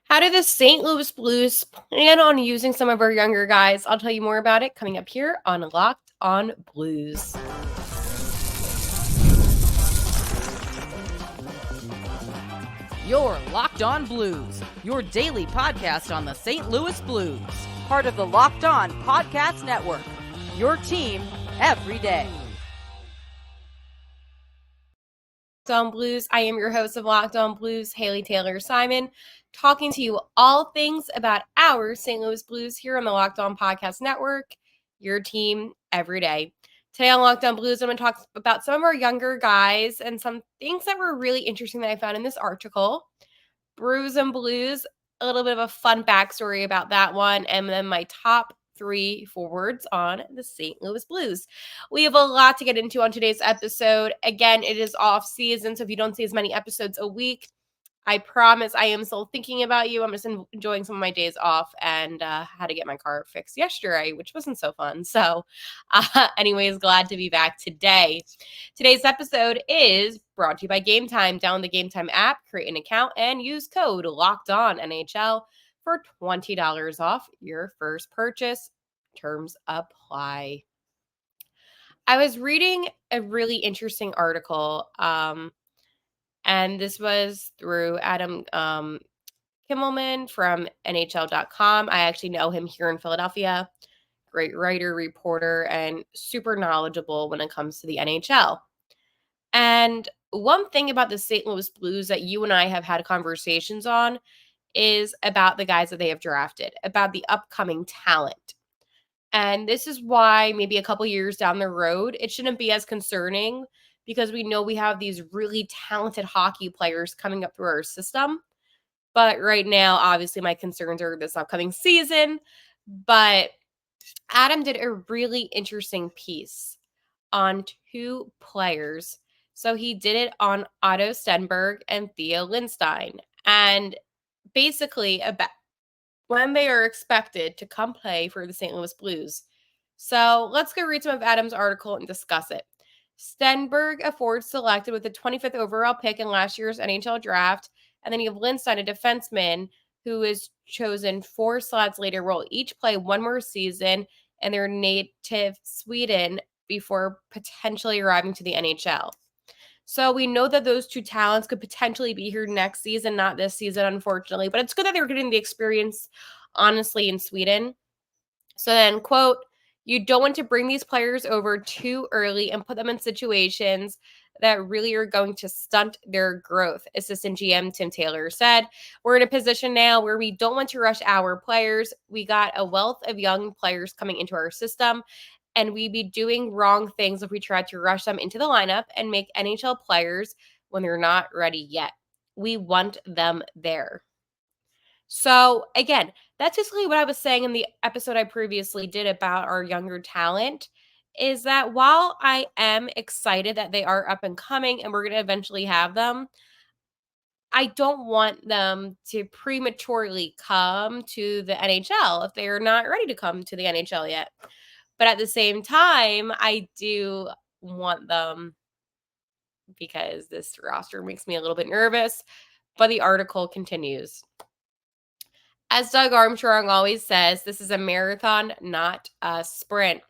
How do the St. Louis Blues plan on using some of our younger guys? I'll tell you more about it coming up here on Locked on Blues. You're Locked on Blues, your daily podcast on the St. Louis Blues. Part of the Locked on Podcast Network, your team every day. Locked on Blues. I am your host of Locked on Blues, Haley Taylor Simon, talking to you all things about our St. Louis Blues here on the Locked on Podcast Network, your team every day. Today on Locked on Blues, I'm going to talk about some of our younger guys and some things that were really interesting that I found in this article. Brews and Blues, a little bit of a fun backstory about that one, and then my top 3 forwards on the St. Louis Blues. We have a lot to get into on today's episode. Again, it is off season, so if you don't see as many episodes a week, I promise I am still thinking about you. I'm just enjoying some of my days off and had to get my car fixed yesterday, which wasn't so fun. So anyways, glad to be back today. Today's episode is brought to you by Gametime. Download the Gametime app, create an account, and use code LOCKEDONNHL for $20 off your first purchase. Terms apply. I was reading a really interesting article, and this was through Adam Kimmelman from NHL.com. I actually know him here in Philadelphia. Great writer, reporter, and super knowledgeable when it comes to the NHL. And one thing about the St. Louis Blues that you and I have had conversations on is about the guys that they have drafted, about the upcoming talent. And this is why maybe a couple years down the road, it shouldn't be as concerning because we know we have these really talented hockey players coming up through our system. But right now, obviously, my concerns are this upcoming season. But Adam did a really interesting piece on 2 players. So he did it on Otto Stenberg and Theo Lindstein. And basically about when they are expected to come play for the St. Louis Blues. So let's go read some of Adam's article and discuss it. Stenberg, a forward selected with the 25th overall pick in last year's NHL draft. And then you have Lindstein, a defenseman who is chosen 4 slots later, will each play one more season in their native Sweden before potentially arriving to the NHL. So we know that those 2 talents could potentially be here next season, not this season, unfortunately. But it's good that they're getting the experience, honestly, in Sweden. So then, quote, you don't want to bring these players over too early and put them in situations that really are going to stunt their growth, assistant GM Tim Taylor said. We're in a position now where we don't want to rush our players. We got a wealth of young players coming into our system, and we'd be doing wrong things if we tried to rush them into the lineup and make NHL players when they're not ready yet. We want them there. So again, that's basically what I was saying in the episode I previously did about our younger talent, is that while I am excited that they are up and coming and we're going to eventually have them, I don't want them to prematurely come to the NHL if they are not ready to come to the NHL yet. But at the same time, I do want them because this roster makes me a little bit nervous. But the article continues. As Doug Armstrong always says, this is a marathon, not a sprint.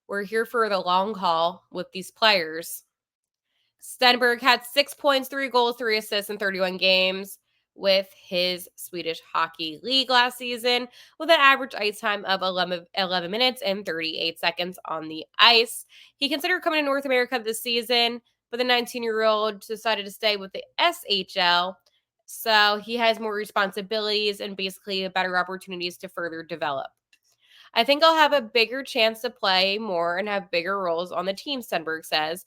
We're here for the long haul with these players. Stenberg had 6 points, 3 goals, 3 assists in 31 games with his Swedish Hockey League last season, with an average ice time of 11 minutes and 38 seconds on the ice. He considered coming to North America this season, but the 19-year-old decided to stay with the SHL. So he has more responsibilities and basically better opportunities to further develop. I think I'll have a bigger chance to play more and have bigger roles on the team, Stenberg says.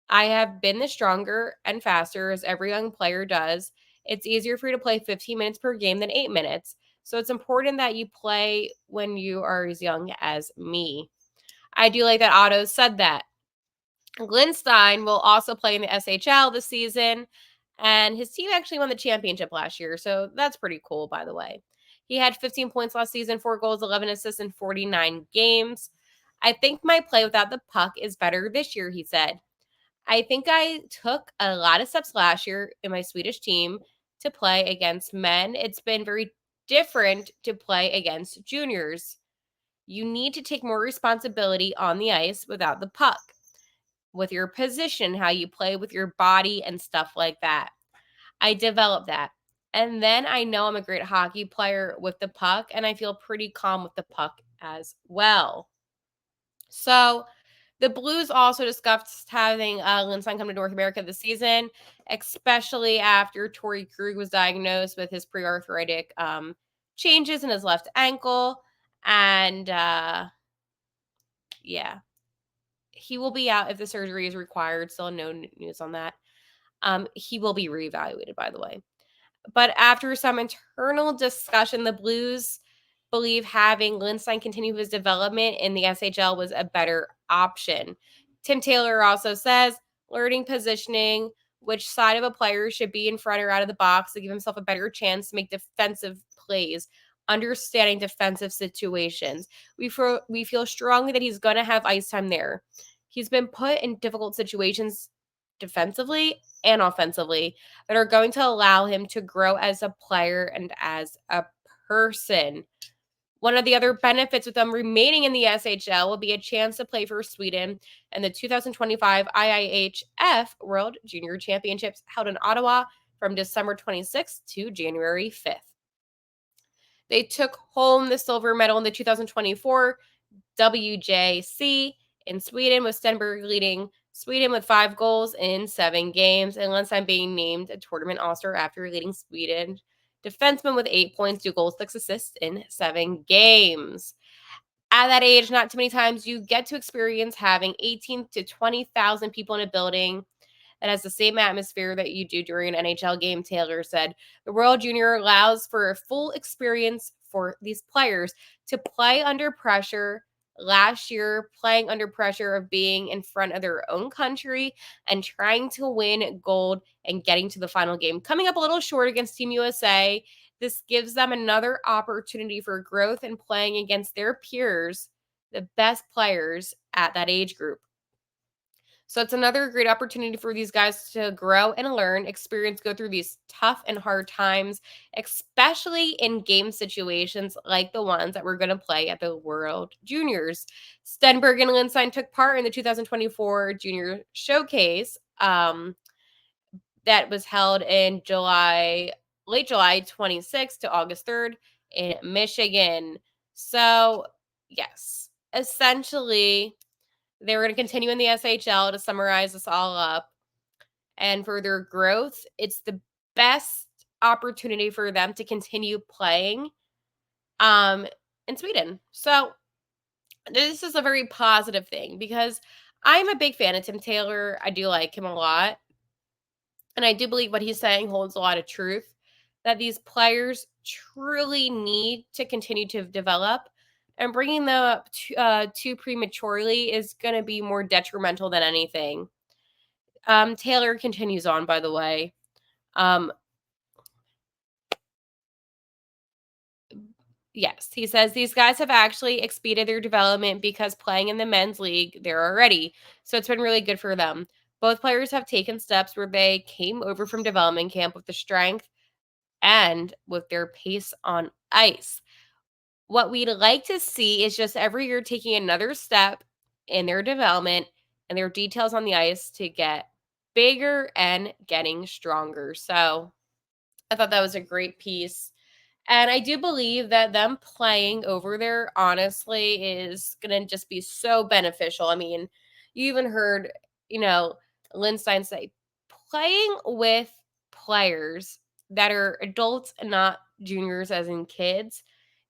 I have been the stronger and faster as every young player does. It's easier for you to play 15 minutes per game than 8 minutes. So it's important that you play when you are as young as me. I do like that Otto said that. Lindstein will also play in the SHL this season, and his team actually won the championship last year, so that's pretty cool, by the way. He had 15 points last season, 4 goals, 11 assists in 49 games. I think my play without the puck is better this year, he said. I think I took a lot of steps last year in my Swedish team to play against men. It's been very different to play against juniors. You need to take more responsibility on the ice without the puck, with your position, how you play with your body and stuff like that. I developed that. And then I know I'm a great hockey player with the puck, and I feel pretty calm with the puck as well. So the Blues also discussed having Lindstein come to North America this season, especially after Torrey Krug was diagnosed with his pre-arthritic changes in his left ankle. And yeah, he will be out if the surgery is required. Still no news on that. He will be reevaluated, by the way. But after some internal discussion, the Blues believe having Lindstein continue his development in the SHL was a better option. Tim Taylor also says learning positioning, which side of a player should be in front or out of the box to give himself a better chance to make defensive plays, understanding defensive situations. We feel strongly that he's going to have ice time there. He's been put in difficult situations defensively and offensively that are going to allow him to grow as a player and as a person. One of the other benefits with them remaining in the SHL will be a chance to play for Sweden in the 2025 IIHF World Junior Championships held in Ottawa from December 26th to January 5th. They took home the silver medal in the 2024 WJC in Sweden, with Stenberg leading Sweden with 5 goals in 7 games, and Lindstein being named a tournament all-star after leading Sweden defenseman with 8 points, 2 goals, 6 assists in 7 games. At that age, not too many times you get to experience having 18 to 20,000 people in a building that has the same atmosphere that you do during an NHL game, Taylor said. The World Junior allows for a full experience for these players to play under pressure. Last year, playing under pressure of being in front of their own country and trying to win gold and getting to the final game. Coming up a little short against Team USA, this gives them another opportunity for growth and playing against their peers, the best players at that age group. So it's another great opportunity for these guys to grow and learn, go through these tough and hard times, especially in game situations like the ones that we're going to play at the World Juniors. Stenberg and Lindstein took part in the 2024 Junior Showcase that was held in late July 26th to August 3rd in Michigan. So, yes, essentially, they were going to continue in the SHL to summarize this all up. And for their growth, it's the best opportunity for them to continue playing in Sweden. So this is a very positive thing because I'm a big fan of Tim Taylor. I do like him a lot. And I do believe what he's saying holds a lot of truth, that these players truly need to continue to develop, and bringing them up too prematurely is going to be more detrimental than anything. Taylor continues on, by the way. Yes, he says these guys have actually expedited their development because playing in the men's league, they're already. So it's been really good for them. Both players have taken steps where they came over from development camp with the strength and with their pace on ice. What we'd like to see is just every year taking another step in their development and their details on the ice to get bigger and getting stronger. So I thought that was a great piece. And I do believe that them playing over there, honestly, is going to just be so beneficial. I mean, you even heard, Lindstein say playing with players that are adults and not juniors, as in kids,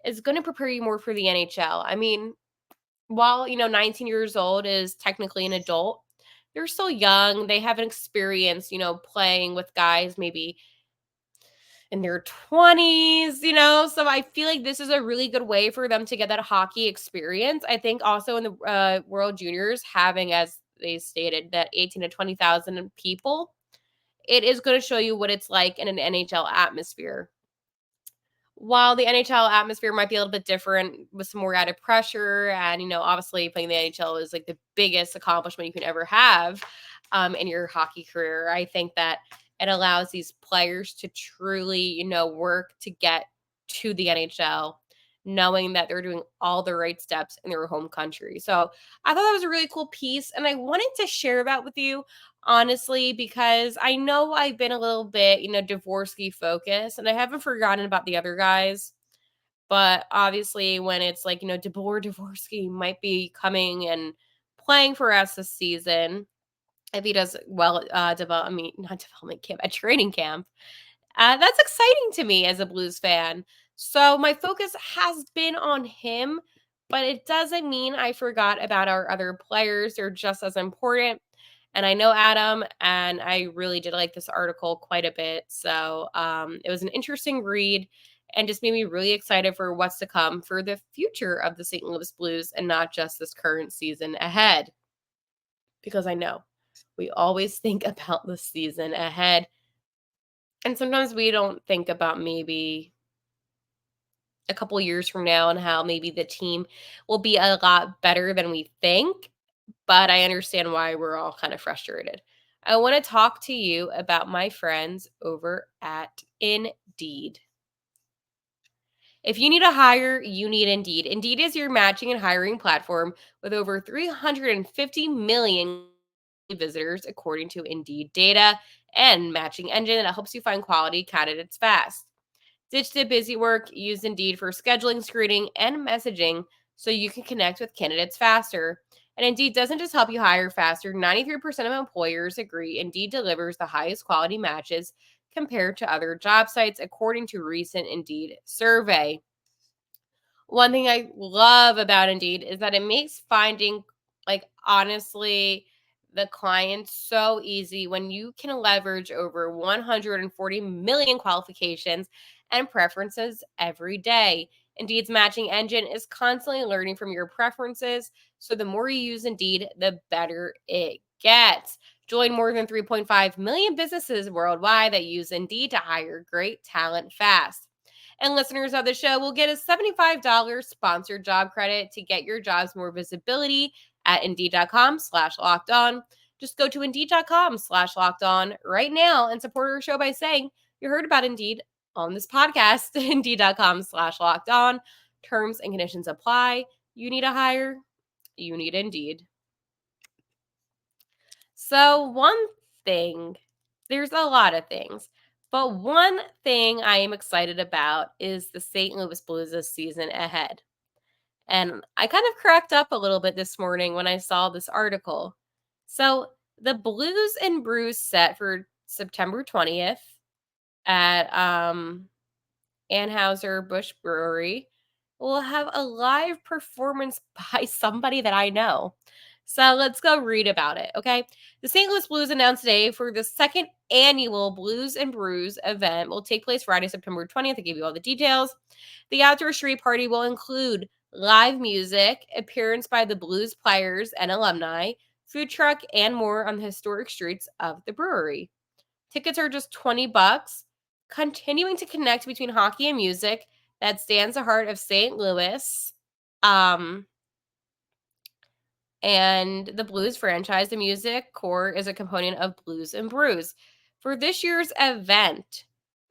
is going to prepare you more for the NHL. I mean, while, 19 years old is technically an adult, they're still young. They haven't experienced, playing with guys maybe in their 20s, so I feel like this is a really good way for them to get that hockey experience. I think also in the World Juniors, having, as they stated, that 18 to 20,000 people, it is going to show you what it's like in an NHL atmosphere. While the NHL atmosphere might be a little bit different with some more added pressure, and, obviously playing the NHL is like the biggest accomplishment you can ever have in your hockey career, I think that it allows these players to truly, work to get to the NHL, knowing that they're doing all the right steps in their home country. So I thought that was a really cool piece. And I wanted to share that with you, honestly, because I know I've been a little bit, Dvorsky focused, and I haven't forgotten about the other guys. But obviously, when it's like, DeBoer Dvorsky might be coming and playing for us this season, if he does well, not development camp, at training camp, that's exciting to me as a Blues fan. So my focus has been on him, but it doesn't mean I forgot about our other players. They're just as important. And I know Adam, and I really did like this article quite a bit. So it was an interesting read and just made me really excited for what's to come for the future of the St. Louis Blues and not just this current season ahead. Because I know we always think about the season ahead. And sometimes we don't think about maybe a couple years from now and how maybe the team will be a lot better than we think. But I understand why we're all kind of frustrated. I want to talk to you about my friends over at Indeed. If you need a hire, you need Indeed. Indeed is your matching and hiring platform with over 350 million visitors, according to Indeed data and matching engine that helps you find quality candidates fast. Ditch the busy work, use Indeed for scheduling, screening, and messaging so you can connect with candidates faster. And Indeed doesn't just help you hire faster. 93% of employers agree Indeed delivers the highest quality matches compared to other job sites, according to recent Indeed survey. One thing I love about Indeed is that it makes finding, honestly, the clients so easy when you can leverage over 140 million qualifications and preferences every day. Indeed's matching engine is constantly learning from your preferences, so the more you use Indeed, the better it gets. Join more than 3.5 million businesses worldwide that use Indeed to hire great talent fast. And listeners of the show will get a $75 sponsored job credit to get your jobs more visibility at Indeed.com/locked on. Just go to Indeed.com/locked on right now and support our show by saying you heard about Indeed on this podcast. Indeed.com/locked on. Terms and conditions apply. You need a hire. You need Indeed. So there's a lot of things, but one thing I am excited about is the St. Louis Blues' season ahead. And I kind of cracked up a little bit this morning when I saw this article. So the Blues and Brews set for September 20th at Anheuser-Busch Brewery will have a live performance by somebody that I know. So let's go read about it, okay? The St. Louis Blues announced today for the second annual Blues and Brews event will take place Friday, September 20th. I gave you all the details. The outdoor street party will include live music, appearance by the Blues players and alumni, food truck, and more on the historic streets of the brewery. Tickets are just $20. Continuing to connect between hockey and music that stands the heart of St. Louis. And the Blues franchise, the music core is a component of Blues and Brews. For this year's event,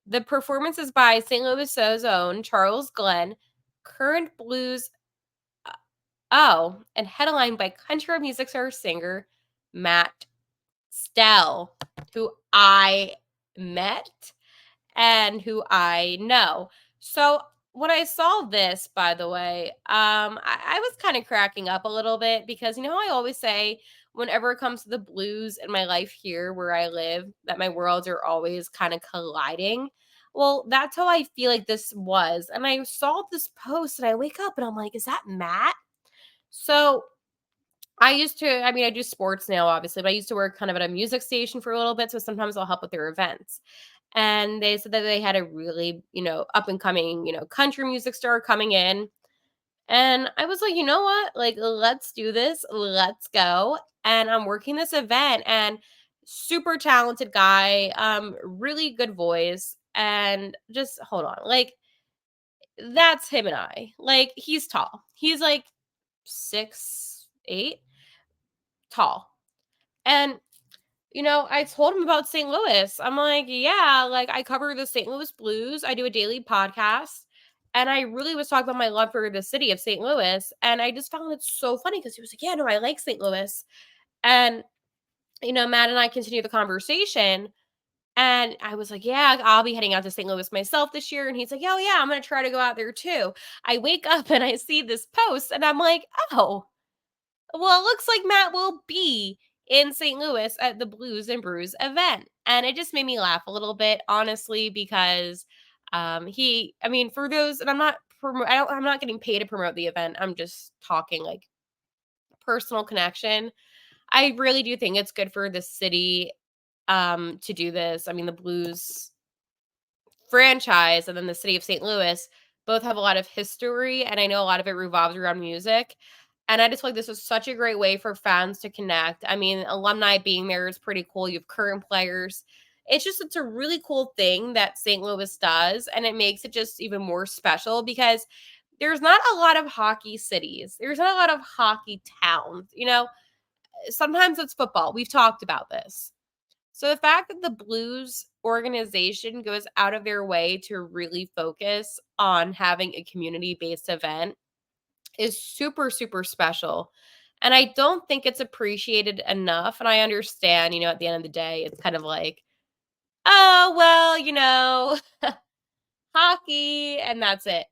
the performance is by St. Louis' own Charles Glenn, current Blues, and headlined by country music star singer Matt Stell, who I met and who I know. So when I saw this, by the way, I was kind of cracking up a little bit because, I always say whenever it comes to the Blues in my life here where I live, that my worlds are always kind of colliding. Well, that's how I feel like this was. And I saw this post and I wake up and I'm like, is that Matt? So I do sports now, obviously, but I used to work kind of at a music station for a little bit. So sometimes I'll help with their events. And they said that they had a really, up and coming, country music star coming in. And I was like, you know what? Like, let's do this. Let's go. And I'm working this event and super talented guy, really good voice. And just hold on. Like, that's him and I. Like, he's tall. He's like 6'8", tall. And I told him about St. Louis. I'm like, yeah, like I cover the St. Louis Blues. I do a daily podcast And I really was talking about my love for the city of St. Louis. And I just found it so funny because he was like, yeah, no, I like St. Louis. And, Matt and I continued the conversation. And I was like, yeah, I'll be heading out to St. Louis myself this year. And he's like, oh, yeah, I'm going to try to go out there too. I wake up and I see this post and I'm like, oh, well, it looks like Matt will be in St. Louis at the Blues and Brews event. And it just made me laugh a little bit, honestly, because for those, and I'm not getting paid to promote the event. I'm just talking like personal connection. I really do think it's good for the city to do this. I mean, the Blues franchise and then the city of St. Louis both have a lot of history, and I know a lot of it revolves around music. And I just feel like this is such a great way for fans to connect. I mean, alumni being there is pretty cool. You have current players. It's a really cool thing that St. Louis does, and it makes it just even more special because there's not a lot of hockey cities. There's not a lot of hockey towns. Sometimes it's football. We've talked about this. So the fact that the Blues organization goes out of their way to really focus on having a community-based event is super, super special. And I don't think it's appreciated enough. And I understand, at the end of the day, it's kind of like, oh, well, hockey, and that's it.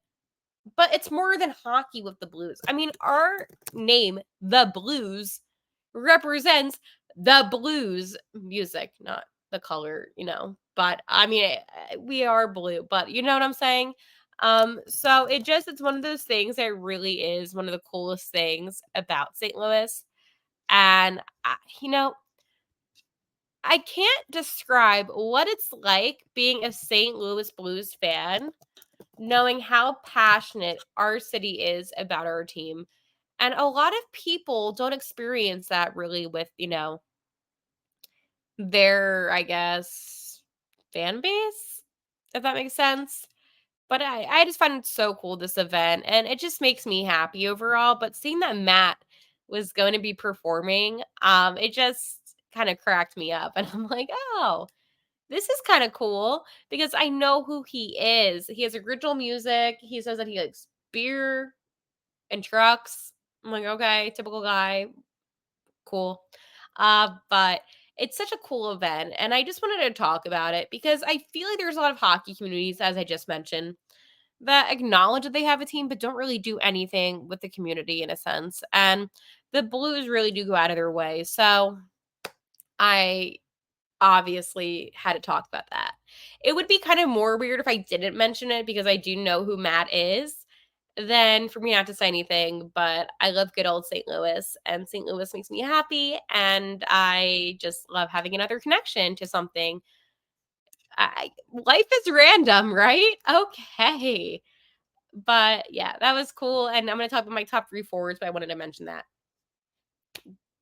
But it's more than hockey with the Blues. I mean, our name, the Blues, represents the blues music, not the color, But I mean, we are blue, but you know what I'm saying? So it's one of those things that really is one of the coolest things about St. Louis. And, I can't describe what it's like being a St. Louis Blues fan, knowing how passionate our city is about our team. And a lot of people don't experience that really with, their, I guess, fan base, if that makes sense. But I just find it so cool, this event, and it just makes me happy overall. But seeing that Matt was going to be performing, it just kind of cracked me up. And I'm like, oh, this is kind of cool because I know who he is. He has original music. He says that he likes beer and trucks. I'm like, okay, typical guy. Cool. But it's such a cool event, and I just wanted to talk about it because I feel like there's a lot of hockey communities, as I just mentioned, that acknowledge that they have a team but don't really do anything with the community in a sense. And the Blues really do go out of their way. So I obviously had to talk about that. It would be kind of more weird if I didn't mention it because I do know who Matt is than for me not to say anything, but I love good old St. Louis, and St. Louis makes me happy, and I just love having another connection to something. Life is random, right? Okay. But yeah, that was cool, and I'm going to talk about my top 3 forwards, but I wanted to mention that.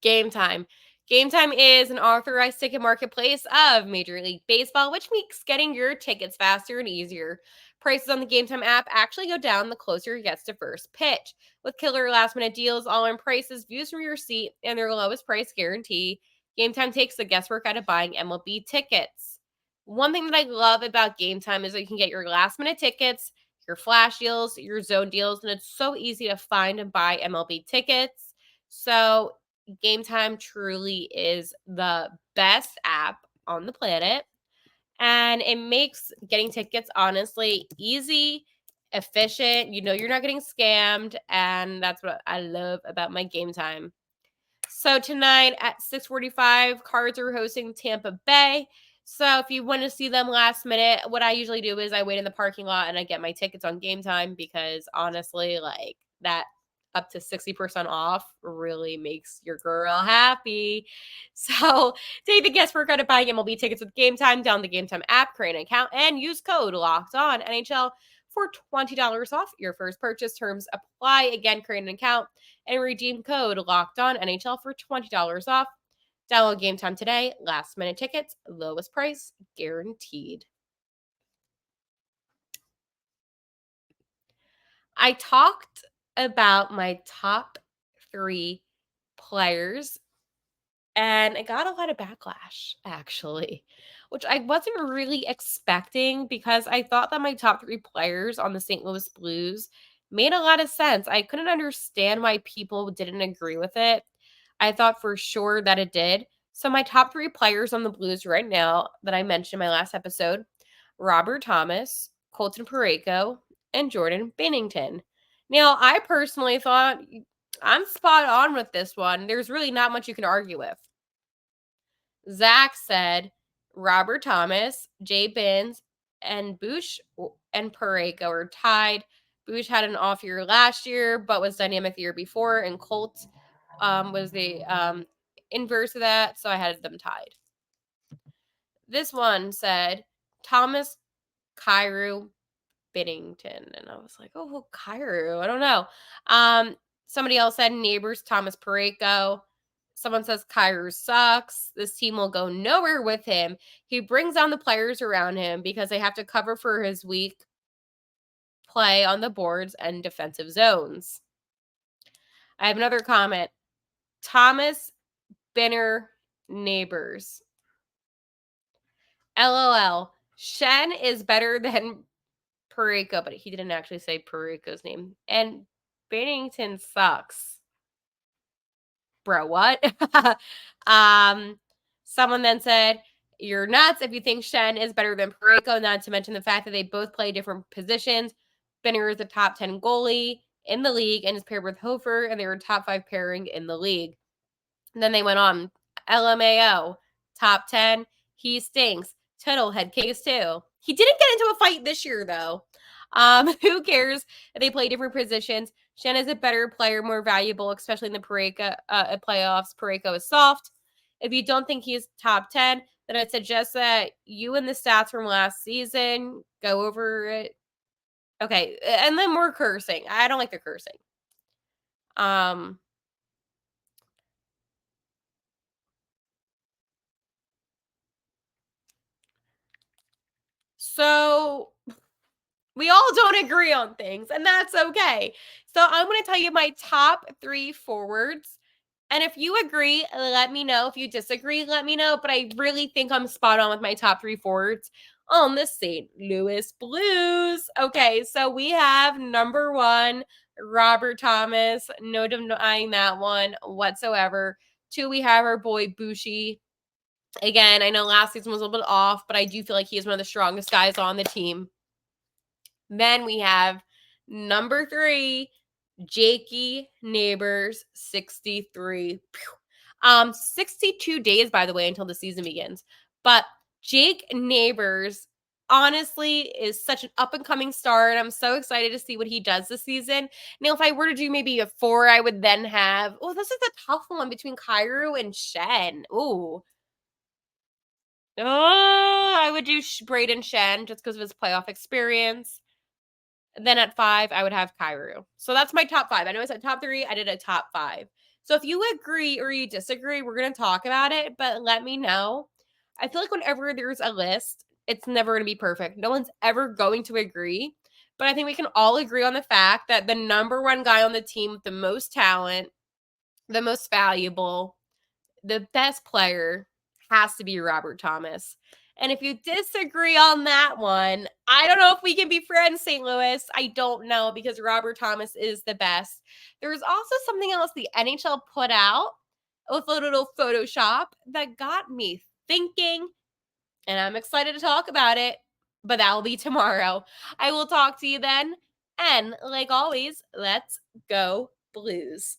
Gametime. Gametime is an authorized ticket marketplace of Major League Baseball, which makes getting your tickets faster and easier. Prices on the Gametime app actually go down the closer it gets to first pitch. With killer last minute deals, all in prices, views from your seat, and their lowest price guarantee, Gametime takes the guesswork out of buying MLB tickets. One thing that I love about Gametime is that you can get your last minute tickets, your flash deals, your zone deals, and it's so easy to find and buy MLB tickets. So Gametime truly is the best app on the planet, and it makes getting tickets honestly easy, efficient. You're not getting scammed, and that's what I love about my Gametime. So tonight at 6:45, Cards are hosting Tampa Bay. So if you want to see them last minute, what I usually do is I wait in the parking lot and I get my tickets on Gametime because honestly, like that up to 60% off really makes your girl happy. So take the guesswork out of buying MLB tickets with Gametime. Down the Gametime app, create an account, and use code Locked On NHL for $20 off your first purchase. Terms apply. Again, create an account and redeem code Locked On NHL for $20 off. Download Gametime today. Last minute tickets, lowest price guaranteed. I talked about my top 3 players And it got a lot of backlash, actually, which I wasn't really expecting because I thought that my top 3 players on the St. Louis Blues made a lot of sense. I couldn't understand why people didn't agree with it. I thought for sure that it did. So my top 3 players on the Blues right now that I mentioned in my last episode, Robert Thomas, Colton Parayko, and Jordan Binnington. Now, I personally thought I'm spot on with this one. There's really not much you can argue with. Zach said Robert Thomas, Jay Binns, and Bush and Parayko are tied. Bush had an off year last year, but was dynamic the year before, and Colt was the inverse of that, so I had them tied. This one said Thomas, Kyrou, Binnington, and I was like, oh, Kyrou, I don't know. Somebody else said Neighbors, Thomas Parayko. Someone says Kyrou sucks. This team will go nowhere with him. He brings down the players around him because they have to cover for his weak play on the boards and defensive zones. I have another comment. Thomas Benner Neighbors. LOL. Shen is better than Parayko, but he didn't actually say Parayko's name. And Binnington sucks. Bro, what? Someone then said, you're nuts if you think Shen is better than Parayko, not to mention the fact that they both play different positions. Benner is a top 10 goalie in the league and is paired with Hofer, and they were a top 5 pairing in the league. And then they went on. LMAO, top 10. He stinks. Tuttle head case too. He didn't get into a fight this year, though. Who cares if they play different positions? Shen is a better player, more valuable, especially in the Parayko playoffs. Parayko is soft. If you don't think he's top 10, then I'd suggest that you and the stats from last season go over it. Okay, and then more cursing. I don't like the cursing. So we all don't agree on things, and that's okay. So I'm going to tell you my top 3 forwards. And if you agree, let me know. If you disagree, let me know. But I really think I'm spot on with my top 3 forwards on the St. Louis Blues. Okay, so we have number 1, Robert Thomas. No denying that one whatsoever. 2, we have our boy Bushi. Again, I know last season was a little bit off, but I do feel like he is one of the strongest guys on the team. Then we have number 3, Jakey Neighbors, 63. 62 days, by the way, until the season begins. But Jake Neighbors, honestly, is such an up-and-coming star, and I'm so excited to see what he does this season. Now, if I were to do maybe a 4, I would then have, this is a tough one between Kyrou and Shen. I would do Braden Shen just because of his playoff experience. Then at 5, I would have Kyrou. So that's my top 5. I know I said top 3. I did a top 5. So if you agree or you disagree, we're going to talk about it, but let me know. I feel like whenever there's a list, it's never going to be perfect. No one's ever going to agree. But I think we can all agree on the fact that the number 1 guy on the team with the most talent, the most valuable, the best player has to be Robert Thomas. And if you disagree on that one, I don't know if we can be friends, St. Louis. I don't know because Robert Thomas is the best. There's also something else the NHL put out with a little Photoshop that got me thinking, and I'm excited to talk about it, but that will be tomorrow. I will talk to you then. And like always, let's go Blues.